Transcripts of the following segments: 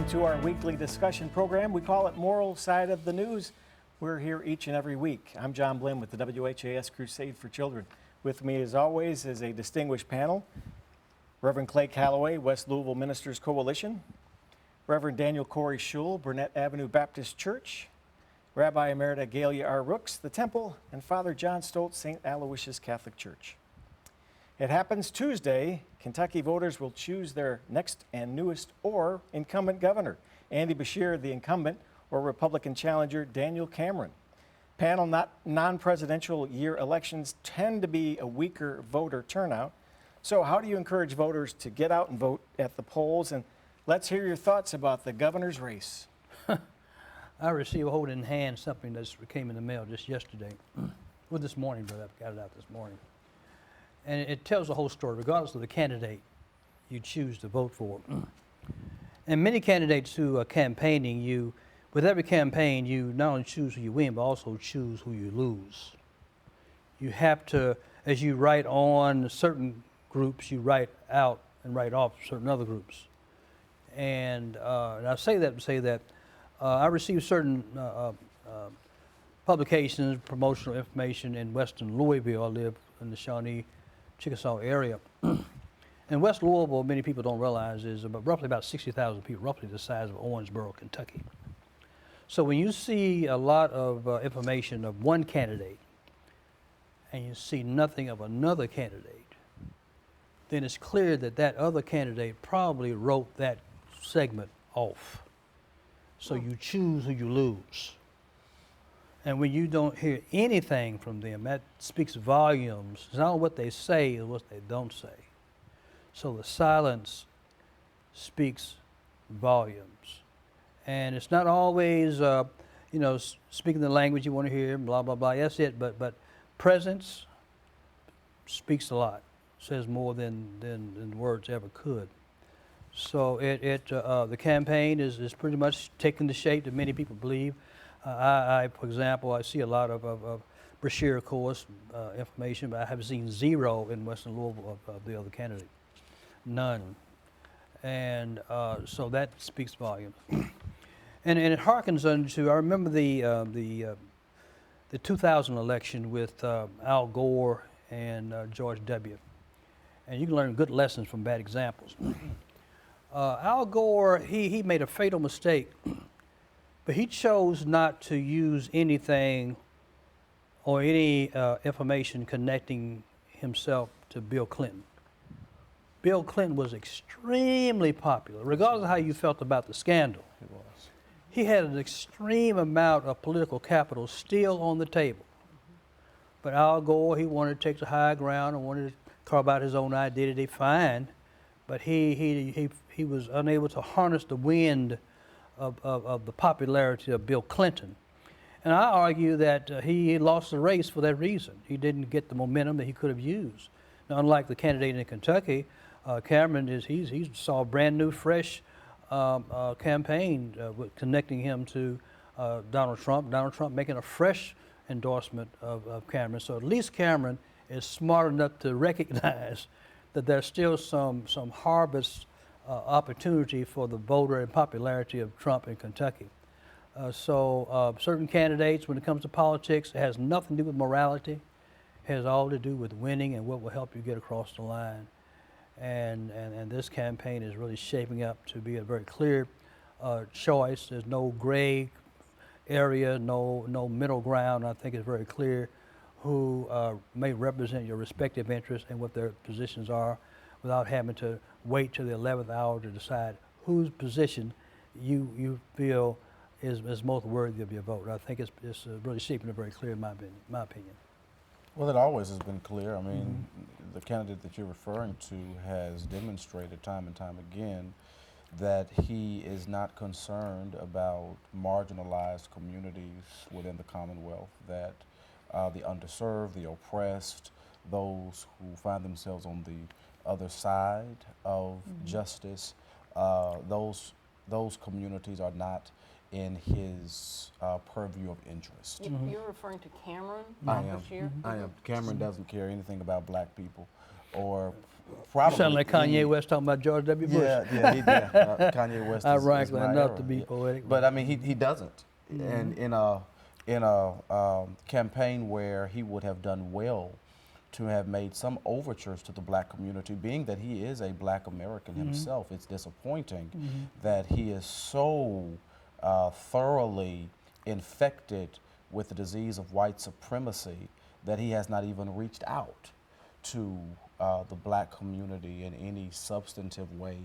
Welcome to our weekly discussion program. We call it Moral Side of the News. We're here each and every week. I'm John Blim with the WHAS Crusade for Children. With me, as always, is a distinguished panel. Reverend Clay Calloway, West Louisville Ministers Coalition. Reverend Daniel Corrie Shull, Burnett Avenue Baptist Church. Rabbi Emerita Gaylia Rooks, the Temple, and Father John Stoltz, St. Aloysius Catholic Church. It happens Tuesday. Kentucky voters will choose their next and newest or incumbent governor, Andy Beshear, the incumbent, or Republican challenger, Daniel Cameron. Panel, non-presidential year elections tend to be a weaker voter turnout. So how do you encourage voters to get out and vote at the polls? And let's hear your thoughts about the governor's race. I received holding in hand something that came in the mail just yesterday. Well, this morning, but I got it out this morning. And it tells the whole story, regardless of the candidate you choose to vote for. And many candidates who are campaigning, with every campaign, you not only choose who you win, but also choose who you lose. You have to, as you write on certain groups, you write out and write off certain other groups. And I say that to say that I received certain publications, promotional information in western Louisville. I live in the Shawnee, Chickasaw area. In West Louisville, many people don't realize, is roughly about 60,000 people, roughly the size of Owensboro, Kentucky. So when you see a lot of information of one candidate and you see nothing of another candidate, then it's clear that that other candidate probably wrote that segment off. So you choose who you lose. And when you don't hear anything from them, that speaks volumes. It's not what they say, it's what they don't say. So the silence speaks volumes. And it's not always, speaking the language you want to hear, blah, blah, blah. That's it. But presence speaks a lot, says more than words ever could. So the campaign is pretty much taking the shape that many people believe. For example, I see a lot of Beshear, of course, information, but I have seen zero in Western Louisville of the other candidate. None. And so that speaks volumes. And it harkens unto, I remember the 2000 election with Al Gore and George W. And you can learn good lessons from bad examples. Al Gore, he made a fatal mistake, but he chose not to use anything or any information connecting himself to Bill Clinton. Bill Clinton was extremely popular, regardless of how you felt about the scandal. He was. He had an extreme amount of political capital still on the table. But Al Gore, he wanted to take the high ground and wanted to carve out his own identity, fine. But he was unable to harness the wind of the popularity of Bill Clinton. And I argue that he lost the race for that reason. He didn't get the momentum that he could have used. Now, unlike the candidate in Kentucky, Cameron, he saw a brand new, fresh campaign with connecting him to Donald Trump. Donald Trump making a fresh endorsement of Cameron. So at least Cameron is smart enough to recognize that there's still some harvest opportunity for the voter and popularity of Trump in Kentucky. So certain candidates, when it comes to politics, it has nothing to do with morality. It has all to do with winning and what will help you get across the line. And this campaign is really shaping up to be a very clear choice. There's no gray area, no middle ground. I think it's very clear who may represent your respective interests and what their positions are without having to wait till the 11th hour to decide whose position you feel is most worthy of your vote. I think it's really shaping it very clear in my opinion. Well, it always has been clear. I mean, the candidate that you're referring to has demonstrated time and time again that he is not concerned about marginalized communities within the Commonwealth, that the underserved, the oppressed, those who find themselves on the other side of justice, those communities are not in his purview of interest. You're referring to Cameron? I am. Cameron doesn't care anything about black people. or You probably. sound like any- Kanye West talking about George W. Bush. Kanye West is Ironically my enough, era. to be poetic. But I mean, he doesn't. And in a campaign where he would have done well to have made some overtures to the black community, being that he is a black American himself, it's disappointing that he is so thoroughly infected with the disease of white supremacy that he has not even reached out to the black community in any substantive way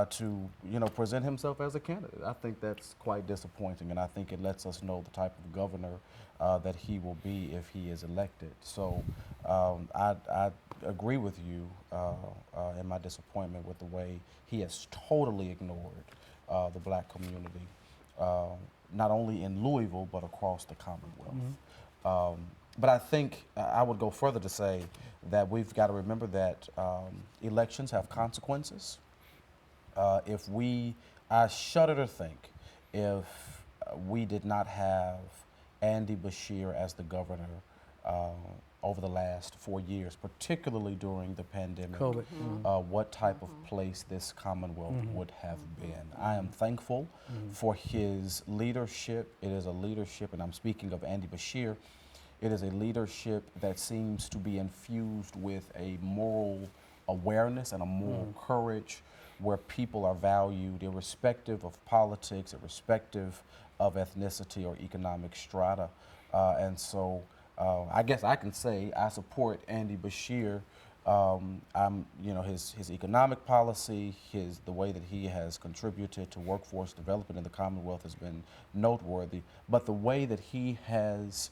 to present himself as a candidate. I think that's quite disappointing, and I think it lets us know the type of governor that he will be if he is elected. So I agree with you in my disappointment with the way he has totally ignored the black community, not only in Louisville but across the Commonwealth. But I think I would go further to say that we've got to remember that elections have consequences. I shudder to think if we did not have Andy Beshear as the governor over the last 4 years, particularly during the pandemic, COVID. what type of place this Commonwealth would have been. I am thankful for his leadership. It is a leadership, and I'm speaking of Andy Beshear, it is a leadership that seems to be infused with a moral awareness and a moral courage, where people are valued irrespective of politics, irrespective of ethnicity or economic strata. And so I guess I can say I support Andy Beshear. His economic policy, the way that he has contributed to workforce development in the Commonwealth has been noteworthy. But the way that he has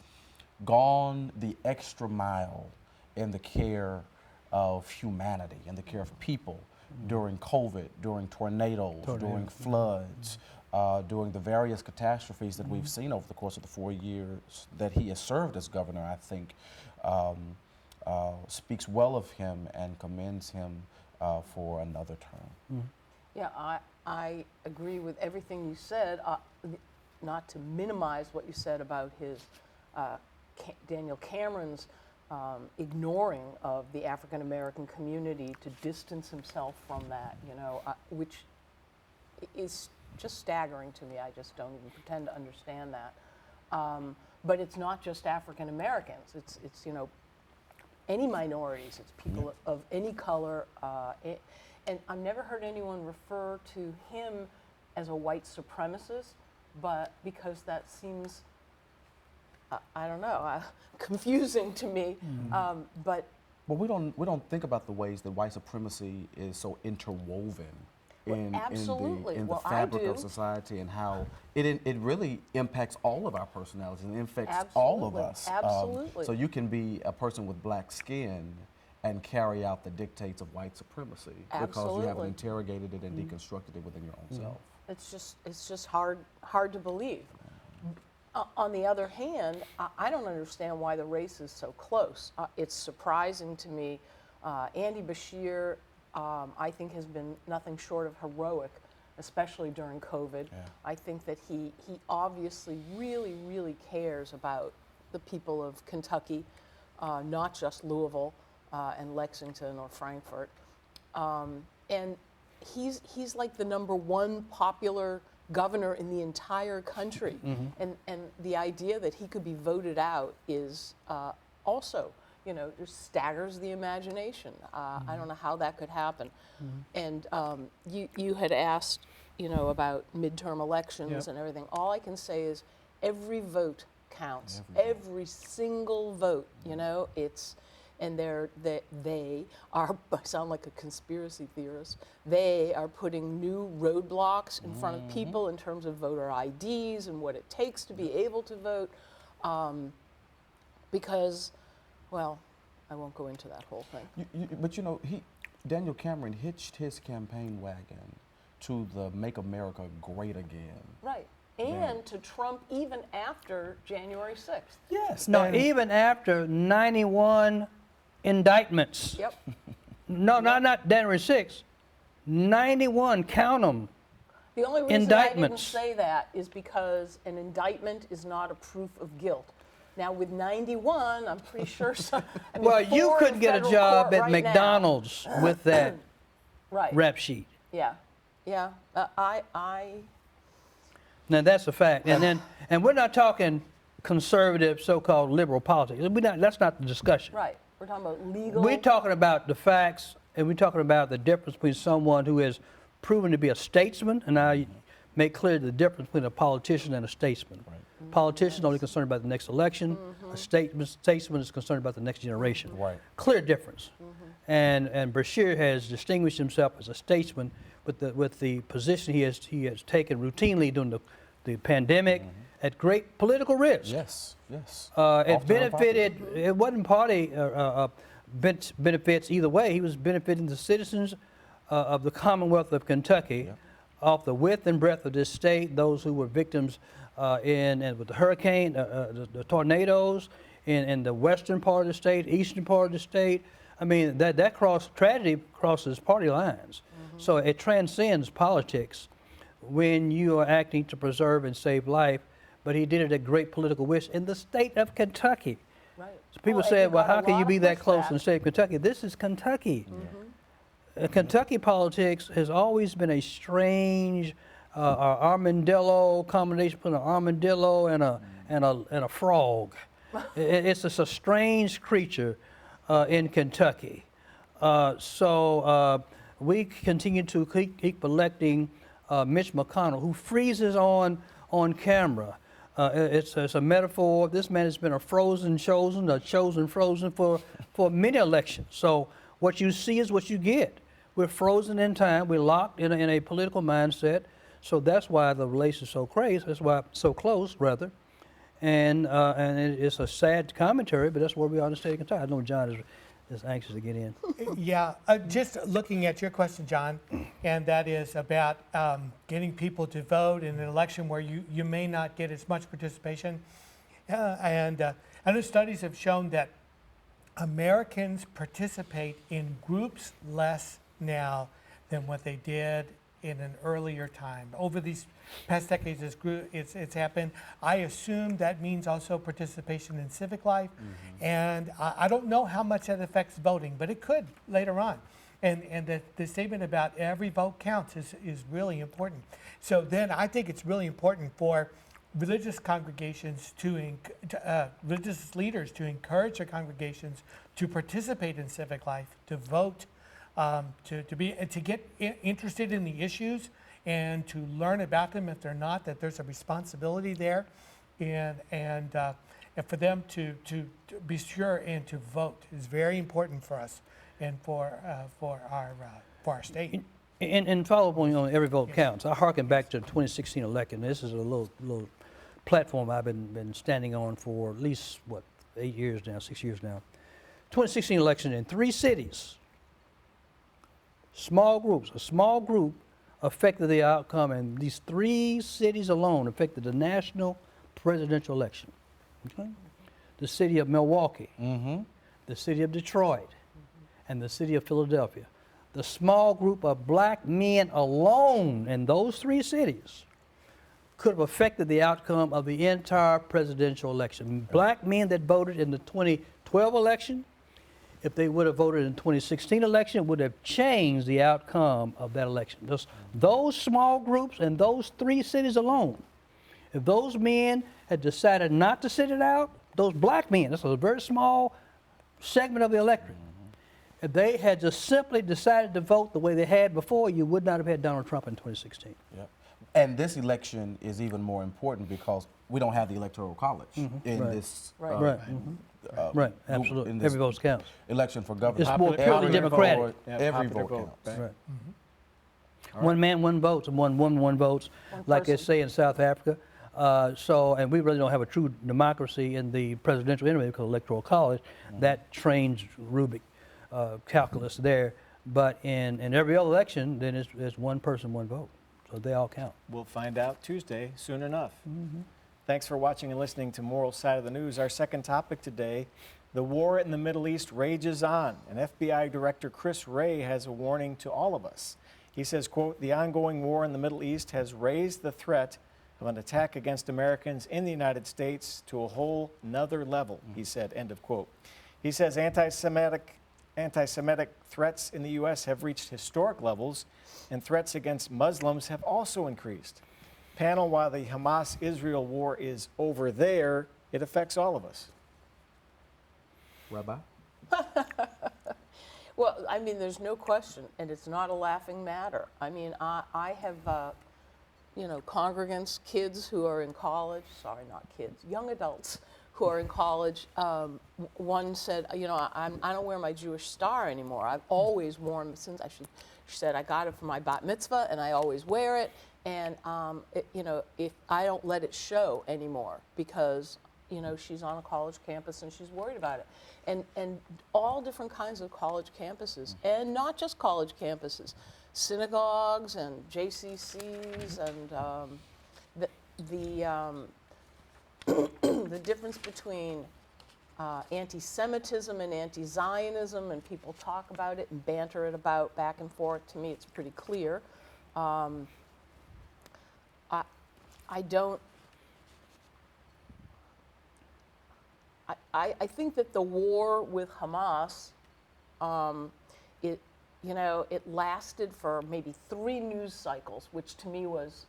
gone the extra mile in the care of humanity, in the care of people, during COVID, during tornadoes, during floods, during the various catastrophes that we've seen over the course of the 4 years that he has served as governor, I think speaks well of him and commends him for another term. Yeah, I agree with everything you said. Not to minimize what you said about his Daniel Cameron's ignoring of the African American community to distance himself from that, which is just staggering to me. I just don't even pretend to understand that. But it's not just African Americans. It's any minorities. It's people of any color. And I've never heard anyone refer to him as a white supremacist, but because that seems, I don't know, confusing to me. But we don't think about the ways that white supremacy is so interwoven in the fabric of society, and how it really impacts all of our personalities and infects all of us. Absolutely. So you can be a person with black skin and carry out the dictates of white supremacy because you haven't interrogated it and deconstructed it within your own self. it's just hard to believe. On the other hand, I don't understand why the race is so close. It's surprising to me. Andy Beshear, I think, has been nothing short of heroic, especially during COVID. Yeah. I think that he obviously really, really cares about the people of Kentucky, not just Louisville and Lexington or Frankfort. And he's like the #1 popular governor in the entire country. And the idea that he could be voted out is also, just staggers the imagination. I don't know how that could happen. And you had asked, about midterm elections and everything. All I can say is every vote counts. Every single vote, and they are, I sound like a conspiracy theorist, they are putting new roadblocks in front of people in terms of voter IDs and what it takes to be able to vote, because, well, I won't go into that whole thing. But Daniel Cameron hitched his campaign wagon to the Make America Great Again. Right. And to Trump even after January 6th. Yes. No, even after 91 indictments. Yep. No, not January 6th. 91, count them. The only reason Indictments. I didn't say that is because an indictment is not a proof of guilt. Now with 91, I'm pretty sure some. I mean, Well, you 4 in couldn't get a federal job court at right now. McDonald's with that Right. rap sheet. Yeah. Yeah. I. Now that's a fact. And we're not talking conservative, so-called liberal politics. That's not the discussion. Right. We're talking about legal. We're talking about the facts, and we're talking about the difference between someone who is proven to be a statesman, and I make clear the difference between a politician and a statesman. Right. Politician only concerned about the next election. A statesman is concerned about the next generation. Right. Clear difference. And Bashir has distinguished himself as a statesman with the position he has taken routinely during the pandemic at great political risk. Yes, yes. It Often benefited. unpopular. It wasn't party benefits either way. He was benefiting the citizens of the Commonwealth of Kentucky, Yep. off the width and breadth of this state. Those who were victims with the hurricane, the tornadoes in the western part of the state, eastern part of the state. I mean, that tragedy crosses party lines. So it transcends politics when you are acting to preserve and save life. But he did it at great political risk in the state of Kentucky. Right. So people Well, and said, he well, got a how can you lot be of that close pushback. in the state of Kentucky? This is Kentucky. Kentucky politics has always been a strange armadillo combination between an armadillo and a frog. It's just a strange creature in Kentucky. So we continue to keep electing Mitch McConnell, who freezes on camera. It's a metaphor. This man has been a chosen frozen for many elections. So what you see is what you get. We're frozen in time. We're locked in a political mindset. So that's why the relation is so crazy. That's why so close, rather. And it's a sad commentary, but that's where we are in the state of Kentucky. I know John is anxious to get in. Yeah, just looking at your question, John, and that is about getting people to vote in an election where you may not get as much participation. I know studies have shown that Americans participate in groups less now than what they did in an earlier time. Over these past decades, it's happened. I assume that means also participation in civic life. And I don't know how much that affects voting, but it could later on. And the statement about every vote counts is really important. So then I think it's really important for religious congregations religious leaders to encourage their congregations to participate in civic life, to vote, to get interested in the issues and to learn about them if they're not, that there's a responsibility there, and for them to be sure and to vote is very important for us and for our state. And follow up on every vote counts. I harken back to the 2016 election. This is a little platform I've been standing on for at least 6 years now. 2016 election in 3 cities. A small group affected the outcome, and these 3 cities alone affected the national presidential election. Okay? The city of Milwaukee, the city of Detroit, and the city of Philadelphia. The small group of black men alone in those 3 cities could have affected the outcome of the entire presidential election. Black men that voted in the 2012 election, if they would have voted in the 2016 election, would have changed the outcome of that election. Those small groups and those 3 cities alone, if those men had decided not to sit it out, those black men, that's a very small segment of the electorate, if they had just simply decided to vote the way they had before, you would not have had Donald Trump in 2016. Yep. And this election is even more important because we don't have the Electoral College in this Right, absolutely. in this Every vote counts. election for governor. It's more purely Every democratic. vote- Yeah, Every popular vote counts. Right. One man, one vote, and one woman, one votes, like they person. say in South Africa. And we really don't have a true democracy in the presidential anyway because Electoral College. That trains Rubik calculus there. But in every other election, then it's one person, one vote. So they all count. We'll find out Tuesday, soon enough. Thanks for watching and listening to Moral Side of the News. Our second topic today, the war in the Middle East rages on. And FBI Director Chris Wray has a warning to all of us. He says, quote, the ongoing war in the Middle East has raised the threat of an attack against Americans in the United States to a whole nother level, he said, end of quote. He says anti-Semitic threats in the U.S. have reached historic levels, and threats against Muslims have also increased. Panel, while the Hamas-Israel war is over there, it affects all of us. Rabbi? Well, I mean, there's no question, and it's not a laughing matter. I mean, I have, congregants, kids who are in college, sorry, not kids, young adults who are in college. One said, I don't wear my Jewish star anymore. I've always worn, she said, I got it for my bat mitzvah, and I always wear it. And, if I don't let it show anymore because, she's on a college campus and she's worried about it. And all different kinds of college campuses, and not just college campuses, synagogues and JCCs, and the difference between anti-Semitism and anti-Zionism, and people talk about it and banter it about back and forth. To me, it's pretty clear. I think that the war with Hamas, it lasted for maybe 3 news cycles, which to me was,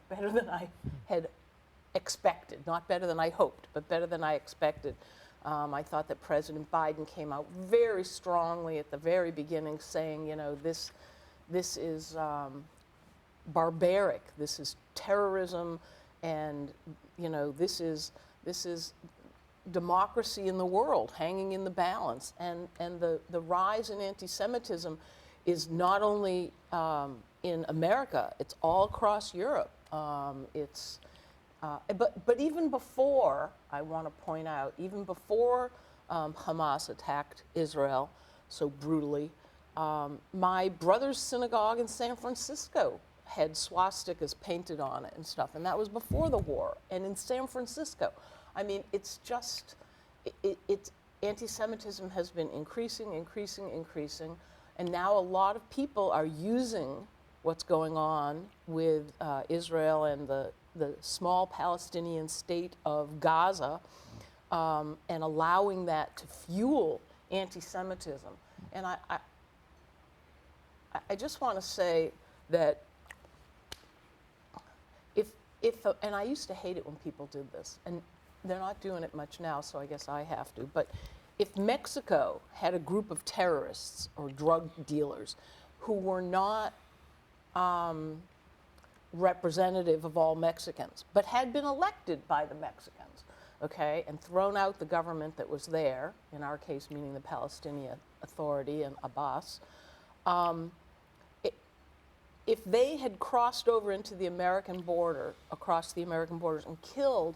better than I had expected. Not better than I hoped, but better than I expected. I thought that President Biden came out very strongly at the very beginning saying, this is barbaric, this is terrorism, and, this is democracy in the world hanging in the balance. And the rise in anti-Semitism is not only in America, it's all across Europe. But even before, I want to point out, even before Hamas attacked Israel so brutally, my brother's synagogue in San Francisco had swastikas painted on it and stuff, and that was before the war, and in San Francisco. I mean, it's just, anti-Semitism has been increasing, and now a lot of people are using what's going on with Israel and the small Palestinian state of Gaza, and allowing that to fuel anti-Semitism. And I just want to say that and I used to hate it when people did this, and they're not doing it much now, so I guess I have to, but if Mexico had a group of terrorists or drug dealers who were not representative of all Mexicans, but had been elected by the Mexicans, okay, and thrown out the government that was there, in our case meaning the Palestinian Authority and Abbas, if they had crossed over into the American border, across the American borders, and killed,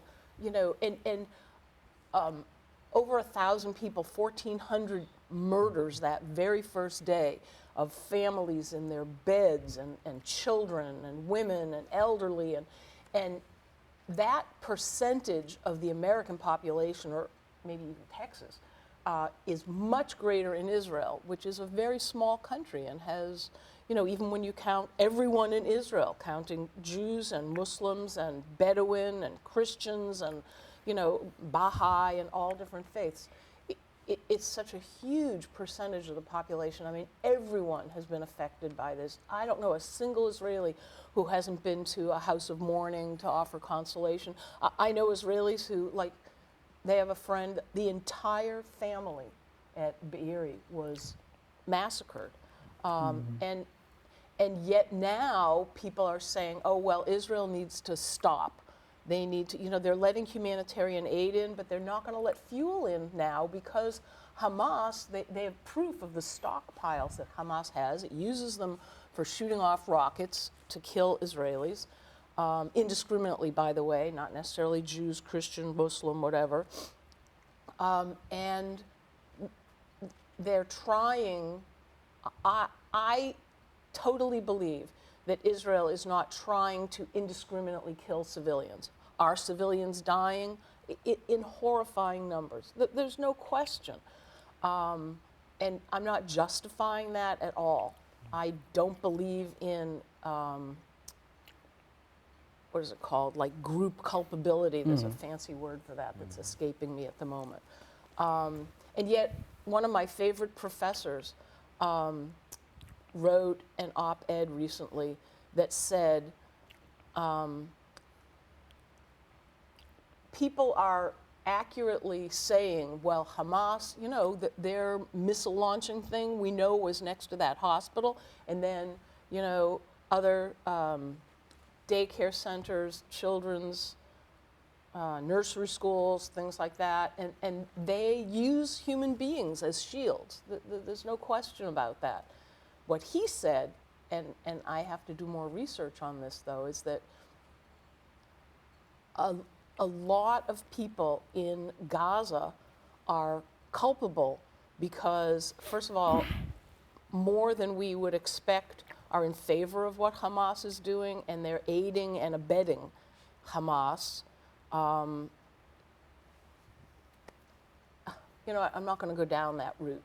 over 1,000 people, 1,400 murders that very first day of families in their beds, and children and women and elderly, and that percentage of the American population, or maybe even Texas, is much greater in Israel, which is a very small country and has, even when you count everyone in Israel, counting Jews and Muslims and Bedouin and Christians and, Baha'i and all different faiths, it's such a huge percentage of the population. I mean, everyone has been affected by this. I don't know a single Israeli who hasn't been to a house of mourning to offer consolation. I know Israelis who, they have a friend, the entire family at Be'eri was massacred. And yet now people are saying, oh, well, Israel needs to stop. They need to, they're letting humanitarian aid in, but they're not going to let fuel in now because Hamas, they have proof of the stockpiles that Hamas has. It uses them for shooting off rockets to kill Israelis, indiscriminately, by the way, not necessarily Jews, Christian, Muslim, whatever. And they're trying, I totally believe that Israel is not trying to indiscriminately kill civilians. Are civilians dying? In horrifying numbers. There's no question. And I'm not justifying that at all. I don't believe in what is it called, like group culpability. There's a fancy word for that that's escaping me at the moment. And yet, one of my favorite professors wrote an op-ed recently that said, people are accurately saying, well, Hamas, you know, their missile launching thing we know was next to that hospital, and then, you know, other daycare centers, children's nursery schools, things like that, and they use human beings as shields. There's no question about that. What he said, and I have to do more research on this though, is that a lot of people in Gaza are culpable because, first of all, more than we would expect are in favor of what Hamas is doing, and they're aiding and abetting Hamas. You know, I'm not going to go down that route.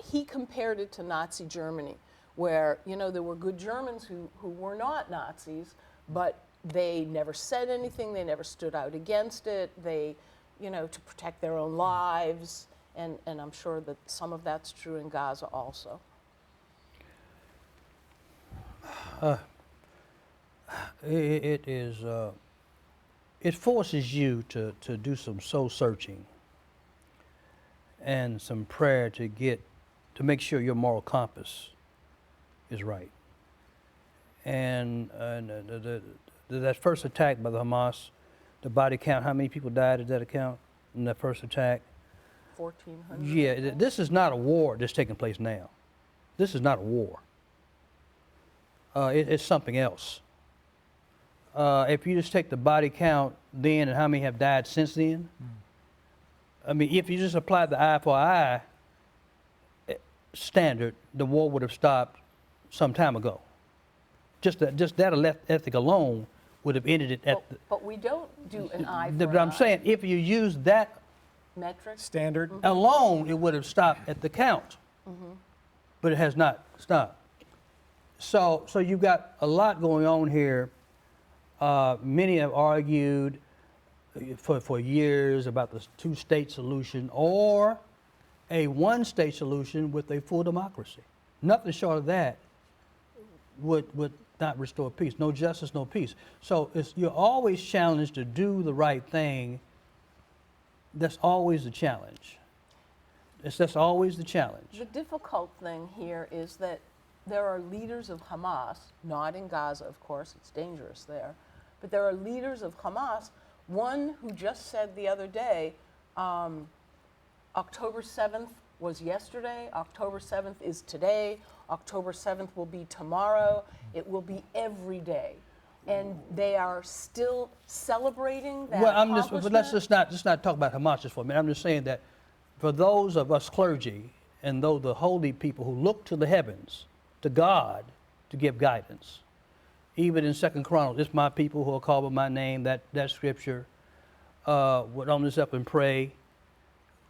He compared it to Nazi Germany, where, you know, there were good Germans who were not Nazis, but they never said anything, they never stood out against it, they, you know, to protect their own lives, and I'm sure that some of that's true in Gaza also. It forces you to do some soul searching and some prayer to make sure your moral compass is right. And that first attack by the Hamas, the body count, how many people died at that account in that first attack? 1,400. Yeah, this is not a war that's taking place now. This is not a war. It's something else. If you just take the body count then and how many have died since then, I mean, if you just apply the eye for eye standard, the war would have stopped some time ago. Just that ethic alone would have ended it at but we don't do an eye for but an I'm eye. saying if you use that Metric? Standard. alone, it would have stopped at the count. But it has not stopped. So you've got a lot going on here. Many have argued for years about the two-state solution or a one-state solution with a full democracy. Nothing short of that would not restore peace. No justice, no peace. So you're always challenged to do the right thing. That's always the challenge. That's always the challenge. The difficult thing here is that there are leaders of Hamas, not in Gaza, of course, it's dangerous there, but there are leaders of Hamas, one who just said the other day, October 7th was yesterday, October 7th is today, October 7th will be tomorrow, it will be every day. And they are still celebrating that accomplishment. But let's just not talk about Hamas just for a minute. I'm just saying that for those of us clergy and those the holy people who look to the heavens, to God, to give guidance, even in 2 Chronicles, it's my people who are called by my name, that scripture, would own this up and pray,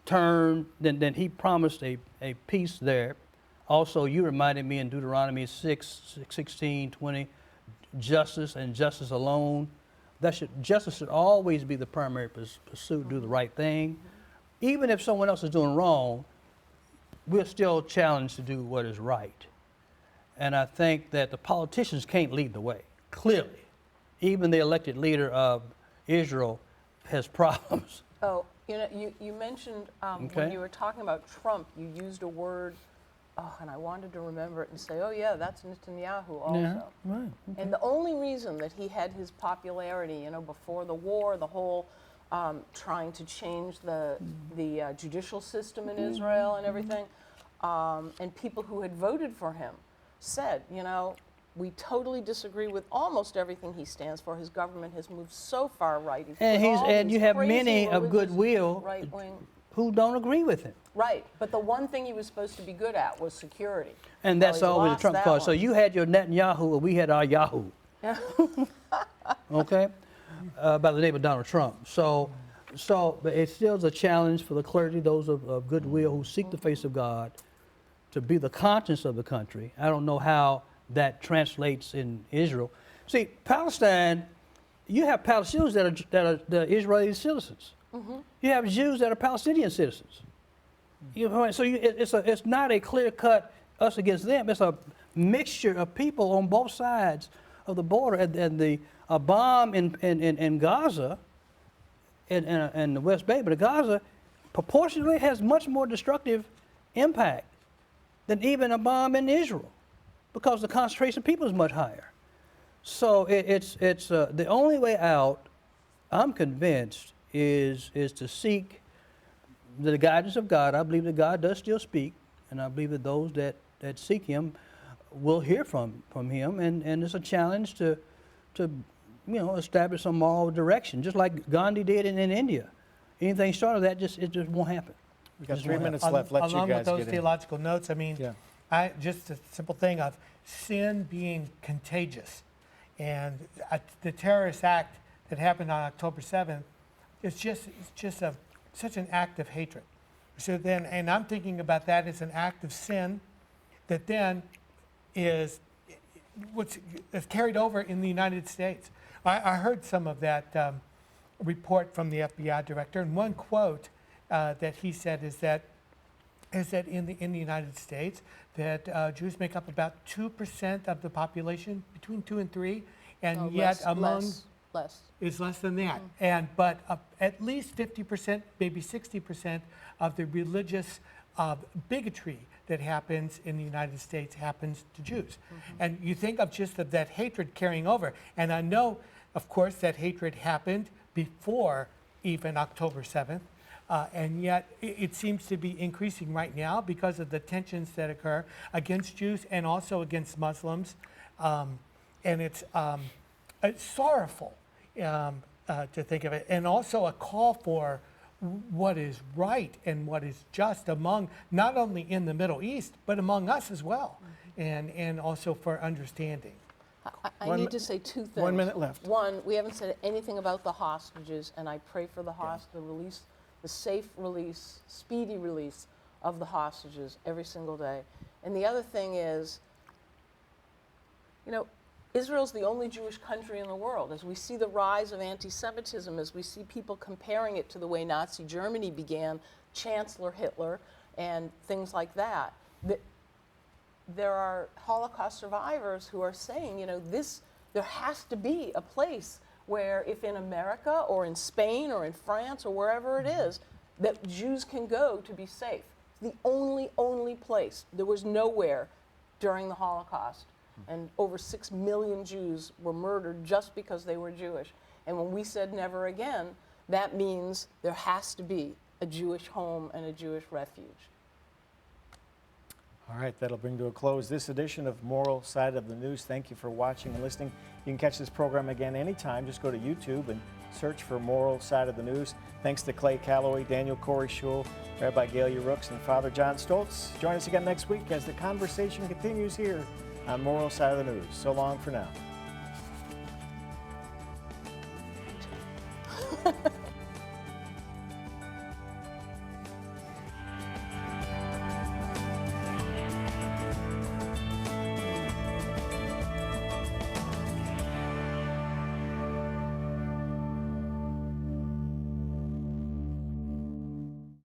turn, then he promised a peace there. Also, you reminded me in Deuteronomy 6:16, 20, justice and justice alone. Justice should always be the primary pursuit, do the right thing. Even if someone else is doing wrong, we're still challenged to do what is right. And I think that the politicians can't lead the way, clearly. Even the elected leader of Israel has problems. Oh, you know, you mentioned when you were talking about Trump, you used a word, and I wanted to remember it and say, oh yeah, that's Netanyahu also. Yeah, right. Okay. And the only reason that he had his popularity, you know, before the war, the whole trying to change the judicial system in Israel and everything, and people who had voted for him said, you know, we totally disagree with almost everything he stands for. His government has moved so far right. And you have many of goodwill right-wing. who don't agree with him. Right, but the one thing he was supposed to be good at was security. And that's Well, he always a lost Trump that card. So one. you had your Netanyahu, and we had our Yahoo. Okay? By the name of Donald Trump. But it still is a challenge for the clergy, those of goodwill who seek the face of God, to be the conscience of the country. I don't know how that translates in Israel. See, Palestine you have Palestinians that are Israeli citizens. You have Jews that are Palestinian citizens. You know, so it's not a clear cut us against them. It's a mixture of people on both sides of the border, and the bomb in Gaza and the West Bank, but Gaza proportionally has much more destructive impact than even a bomb in Israel, because the concentration of people is much higher. So it's the only way out, I'm convinced, is to seek the guidance of God. I believe that God does still speak, and I believe that those that seek Him will hear from Him, and it's a challenge to establish some moral direction, just like Gandhi did in India. Anything short of that, it just won't happen. We've got 3 minutes left. Let you Along guys with those get in. theological notes, I mean, Yeah. just a simple thing of sin being contagious, and the terrorist act that happened on October 7th, it's just such an act of hatred. So then, and I'm thinking about that as an act of sin that then is carried over in the United States. I heard some of that report from the FBI director, and one quote that he said is that in the United States that Jews make up about 2% of the population, between 2 and 3, and yet less. is less than that. But at least 50%, maybe 60% of the religious bigotry that happens in the United States happens to Jews. And you think of just of that hatred carrying over. And I know, of course, that hatred happened before even October 7th. And yet it seems to be increasing right now because of the tensions that occur against Jews and also against Muslims. And it's sorrowful to think of it, and also a call for what is right and what is just among, not only in the Middle East, but among us as well, and also for understanding. I need to say 2 things. 1 minute left. One, we haven't said anything about the hostages, and I pray for the release, the safe release, speedy release of the hostages every single day. And the other thing is, Israel's the only Jewish country in the world. As we see the rise of anti-Semitism, as we see people comparing it to the way Nazi Germany began, Chancellor Hitler, and things like that, there are Holocaust survivors who are saying, there has to be a place where, if in America or in Spain or in France or wherever it is, that Jews can go to be safe. It's the only place. There was nowhere during the Holocaust. And over 6 million Jews were murdered just because they were Jewish. And when we said never again, that means there has to be a Jewish home and a Jewish refuge. All right, that'll bring to a close this edition of Moral Side of the News. Thank you for watching and listening. You can catch this program again anytime. Just go to YouTube and search for Moral Side of the News. Thanks to Clay Calloway, Daniel Corrie, Shull, Rabbi Gaylia, Rooks, and Father John Stoltz. Join us again next week as the conversation continues here on Moral Side of the News. So long for now.